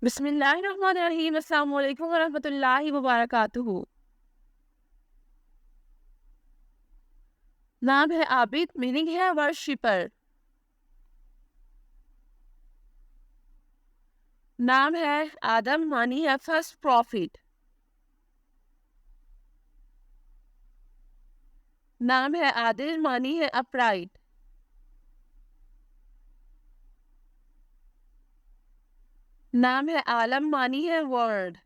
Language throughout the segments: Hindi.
बिस्मिल्लाहिर्रहमानिर्रहीम। अस्सलाम वालेकुम वरहमतुल्लाहि वबरकातुहू। नाम है आबिद, मीनिंग है वर्शिपर। नाम है आदम, मानी है फर्स्ट प्रॉफिट। नाम है आदिल, मानी है अपराइट। नाम है आलम, मानी है वर्ल्ड।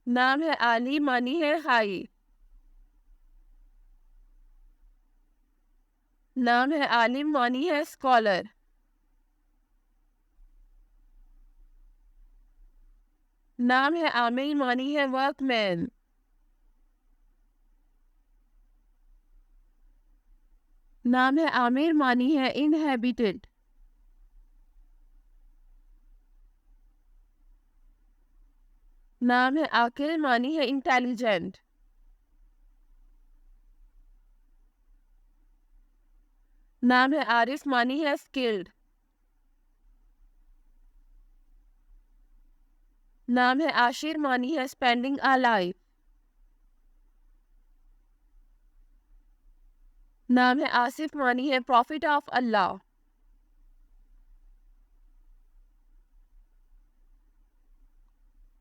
नाम है आली, मानी है हाई। नाम है आलिम, मानी है स्कॉलर। नाम है आमिल, मानी है वर्कमैन। नाम है आमिर, मानी है इनहेबिटेड। नाम है आकिल, मानी है इंटेलिजेंट। नाम है आरिफ, मानी है स्किल्ड। नाम है आशिर, मानी है स्पेंडिंग अ लाइफ। नाम है आसिफ, मानी है प्रॉफिट ऑफ अल्लाह।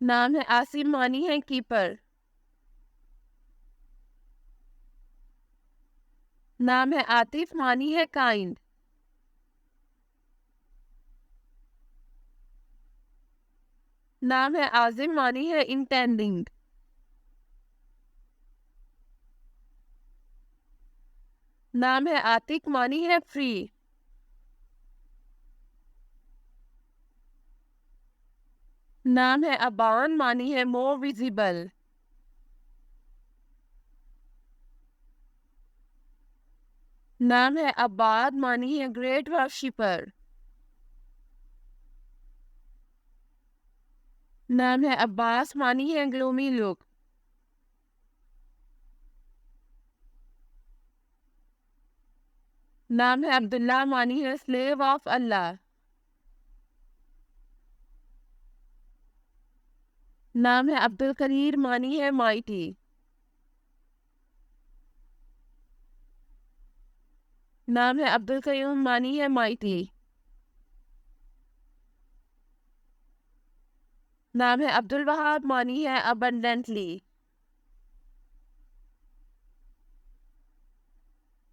नाम है आसिम, मानी है कीपर। नाम है आतिफ, मानी है काइंड। नाम है आजिम, मानी है इंटेंडिंग। नाम है आतिक, मानी है फ्री। नाम है अबान, मानी है मोर विजिबल। नाम है अब्बाद, मानी है ग्रेट वर्शिपर। नाम है अब्बास, मानी है ग्लूमी लुक। नाम है अब्दुल्ला, मानी है स्लेव ऑफ अल्लाह। नाम है अब्दुल करीर, मानी है माइटी। नाम है अब्दुल कयूम, मानी है माइटी। नाम है अब्दुल वहाब, मानी है अबंडेंटली।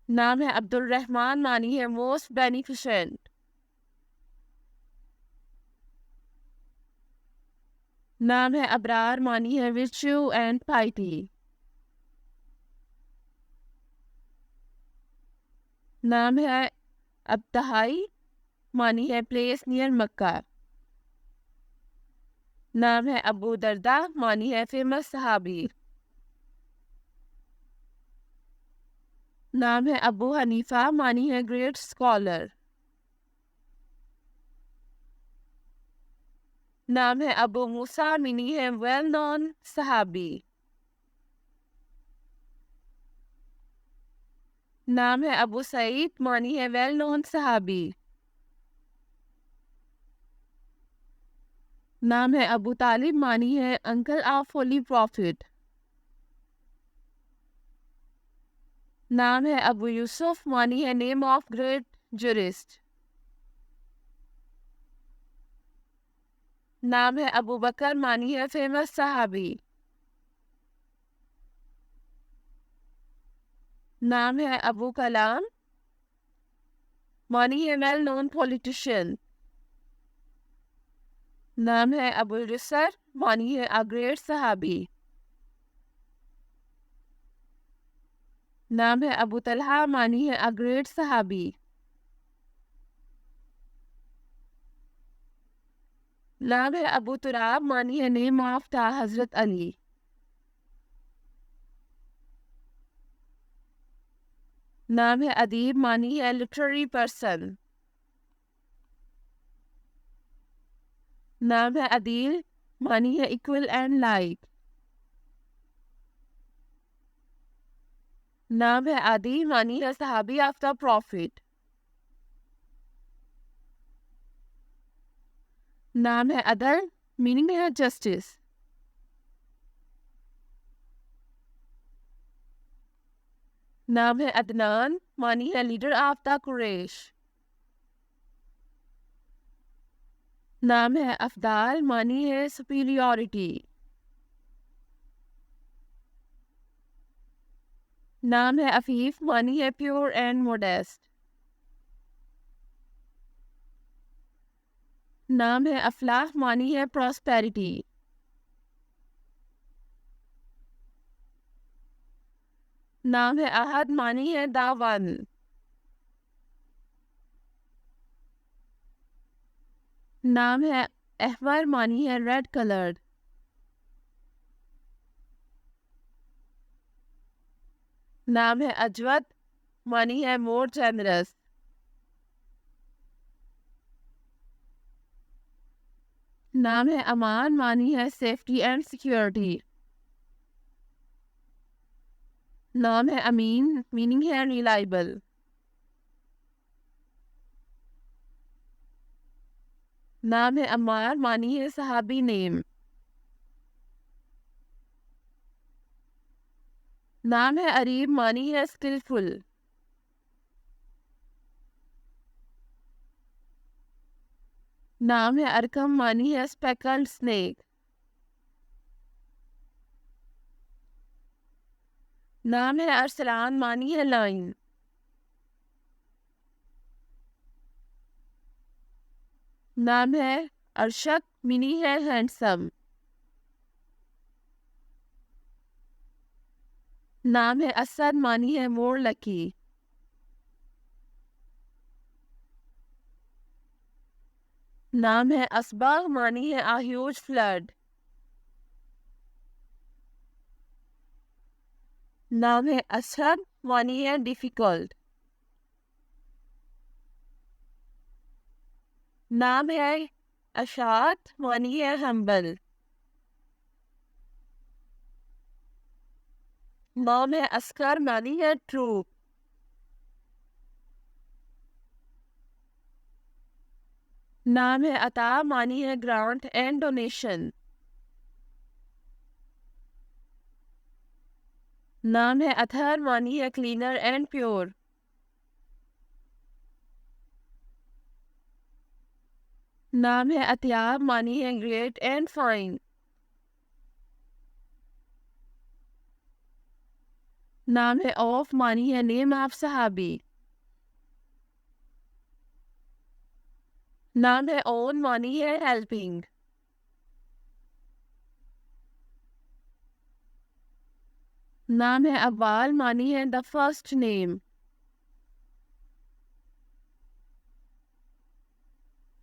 नाम है अब्दुल रहमान, मानी है मोस्ट बेनिफिशेंट। नाम है अबरार, मानी है विर्च्यू एंड पाइटी। नाम है अब्तहाई, मानी है प्लेस नियर मक्का। नाम है अबू दरदा, मानी है फेमस सहाबी। नाम है अबू हनीफा, मानी है ग्रेट स्कॉलर। नाम है अबू मूसा, मीनी है वेल नोन सहाबी। नाम है अबू सईद, मानी है वेल नोन सहाबी। नाम है अबू तालिब, मानी है अंकल ऑफ होली प्रॉफिट। नाम है अबू यूसुफ, मानी है नेम ऑफ ग्रेट जुरिस्ट। नाम है अबू बकर, मानी है फेमस सहाबी। नाम है अबू कलाम, मानी है वेल नोन पॉलिटिशियन। नाम है अबुल रिसर, मानी है अ ग्रेट सहाबी। नाम है अबू तलहा, मानी है अ ग्रेट सहाबी। नाम है अबू तुराब, मानी है नेम ऑफ ता हजरत अली। नाम है अदीब, मानी है लिटरेरी पर्सन। नाम है अदील, मानी है इक्वल एंड लाइक। नाम है आदि, मानी है सहाबी ऑफ द प्रॉफिट। नाम है अदल, मीनिंग है जस्टिस। नाम है अदनान, मानी है लीडर ऑफ द कुरैश। नाम है अफदाल, मानी है सुपीरियॉरिटी। नाम है अफीफ, मानी है प्योर एंड मोडेस्ट। नाम है अफलाह, मानी है प्रॉस्पेरिटी। नाम है अहद, मानी है द वन। नाम है अहमर, मानी है रेड कलर्ड। नाम है अजवद, मानी है मोर जेनरस। नाम है अमान, मानी है सेफ्टी एंड सिक्योरिटी। नाम है अमीन, मीनिंग है रिलायबल। नाम है अम्मार, मानी है सहाबी नेम। नाम है अरीब, मानी है स्किलफुल। नाम है अरकम, मानी है स्पेकल्ड स्नेक। नाम है अरसलान, मानी है लाइन। नाम है अरशक, मीनी है हैंडसम। नाम है असद, मानी है मोर लकी। नाम है असबा, मानी है आ ह्यूज फ्लड। नाम है असहद, मानी है डिफिकल्ट। नाम है अशात, मानी है हम्बल। नाम है अस्कर, मानी है ट्रू। नाम है अता, मानी है ग्रांट एंड डोनेशन। नाम है अथर, मानी है क्लीनर एंड प्योर। नाम है अतियाब, मानी है ग्रेट एंड फाइन। नाम है औफ, मानी है नेम ऑफ सहाबी। नाम है ओन, मानी है हेल्पिंग। नाम है अव्वाल, मानी है द फर्स्ट नेम।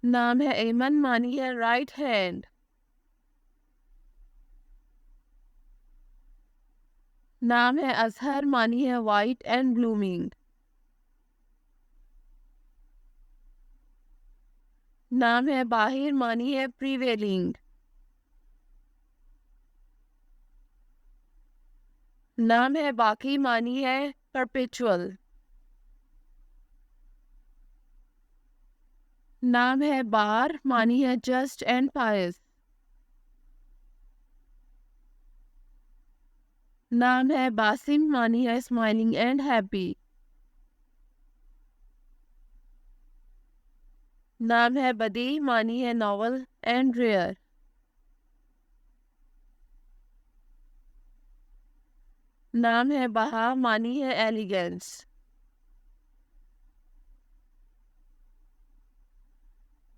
नाम है एमन, मानी है राइट हैंड। नाम है अजहर, मानी है वाइट एंड ब्लूमिंग। नाम है बाहिर, मानी है प्रीवेलिंग। नाम है बाकी, मानी है परपेचुअल। नाम है बार, मानी है जस्ट एंड पायस। नाम है बासिम, मानी है स्माइलिंग एंड हैप्पी। नाम है बदी, मानी है नॉवल एंड रेयर। नाम है बहा, मानी है एलिगेंस।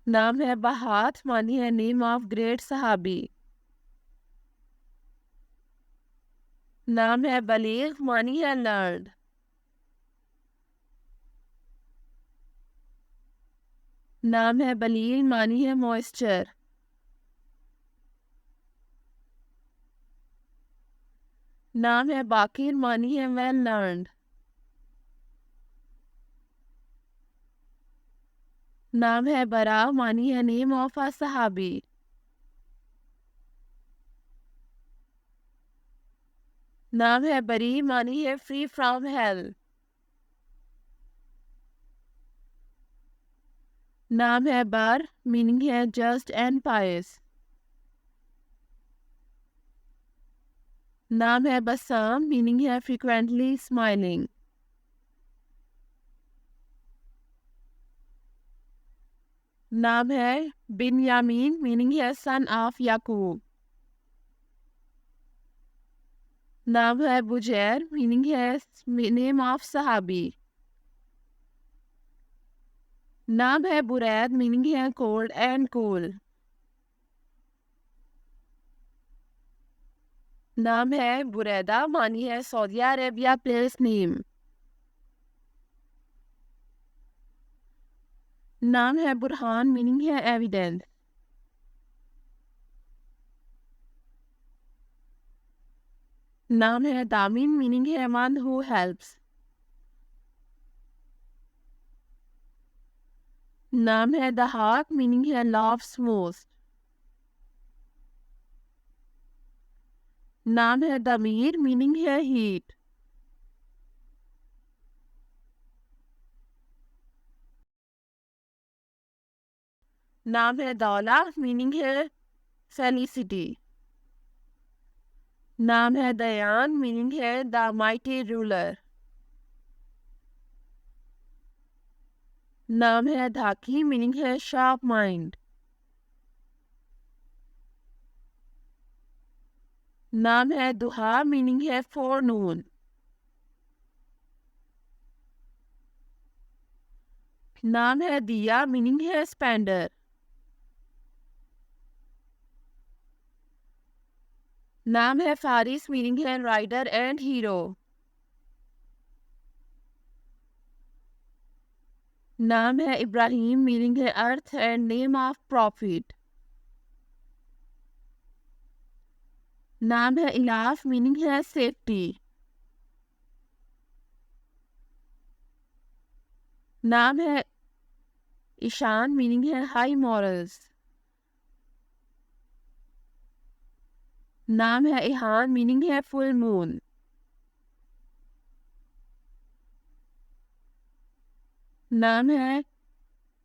नाम है बहात, मानी है नेम ऑफ ग्रेट सहाबी। नाम है बलीग, मानी है लर्ड। नाम है बलील, मानी है मॉइस्चर। नाम है बाकिर, मानी है वेल लर्नड। नाम है बरा, मानी है नेम ऑफ अ सहाबी। नाम है बरी, मानी है फ्री फ्रॉम हेल। नाम है बर, मीनिंग है जस्ट एंड पायस। नाम है बस्साम, मीनिंग है फ्रिक्वेंटली स्माइलिंग। नाम है बिनयामीन, मीनिंग है सन ऑफ याकूब। नाम है बुजैर, मीनिंग है नेम ऑफ सहाबी। नाम है बुरैद, मीनिंग है कोल्ड एंड कूल। नाम है बुरैदा, मानी है सऊदी अरेबिया प्लेस नेम। नाम है बुरहान, मीनिंग है एविडेंस। नाम है दामिन, मीनिंग है वन हु हेल्प्स। नाम है दहाक, मीनिंग है laughs most। नाम है दमीर, मीनिंग है हीट। नाम है दौला, मीनिंग है फेलिसिटी। नाम है दयान, मीनिंग है द माइटी रूलर। नाम है धाकी, मीनिंग है शार्प माइंड। नाम है दुहा, मीनिंग है फोरनून। नाम है दिया, मीनिंग है स्पेंडर। नाम है फारिस, मीनिंग है राइडर एंड हीरो। नाम है इब्राहिम, मीनिंग है earth and name of profit. नाम है इलाफ, मीनिंग है सेफ्टी। नाम है ईशान, मीनिंग है हाई मॉरल्स। नाम है इहान, मीनिंग है फुल मून। नाम है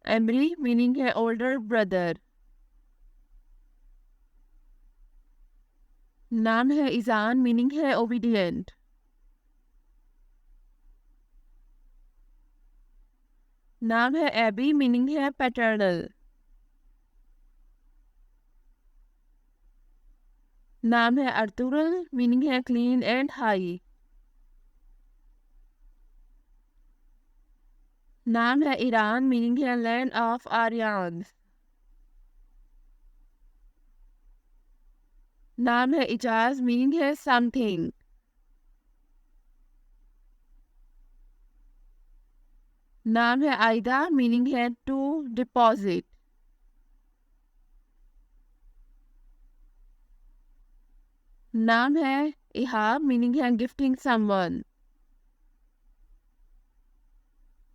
एमरी, मीनिंग है ओल्डर ब्रदर। नाम है इजान, मीनिंग है ओबीडियंट। नाम है एबी, मीनिंग है पैटर्नल। नाम है अर्तुगरुल, मीनिंग है क्लीन एंड हाई। नाम है ईरान, मीनिंग है लैंड ऑफ आर्यंस। नाम है इजाज, मीनिंग है समथिंग। नाम है आयदा, मीनिंग है टू डिपॉजिट। नाम है इहाब, मीनिंग है गिफ्टिंग समवन।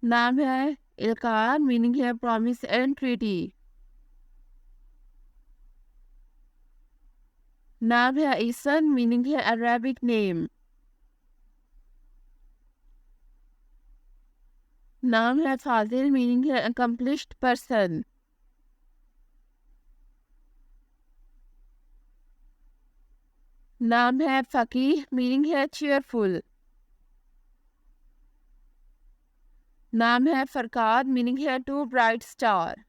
नाम है इलकार, मीनिंग है प्रॉमिस एंड ट्रीटी। नाम है ईसन, मीनिंग है अरेबिक नेम। नाम है फाजिल, मीनिंग है अकम्पलिश्ड पर्सन। नाम है फकीह, मीनिंग है चेयरफुल। नाम है फरकाद, मीनिंग है टू ब्राइट स्टार।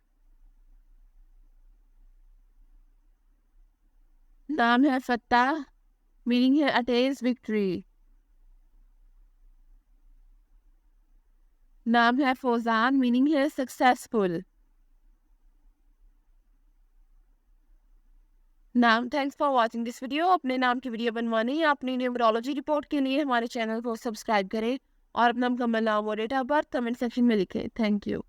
नाम है फत्ताह, मीनिंग है अटेज विक्ट्री। नाम है फौजान, मीनिंग है सक्सेसफुल। नाम thanks for watching this video. अपने नाम की वीडियो बनवाने या अपनी न्यूमरोलॉजी रिपोर्ट के लिए हमारे चैनल को सब्सक्राइब करें और अपना मुकम्मल नाम और date of birth comment section में लिखें। Thank you.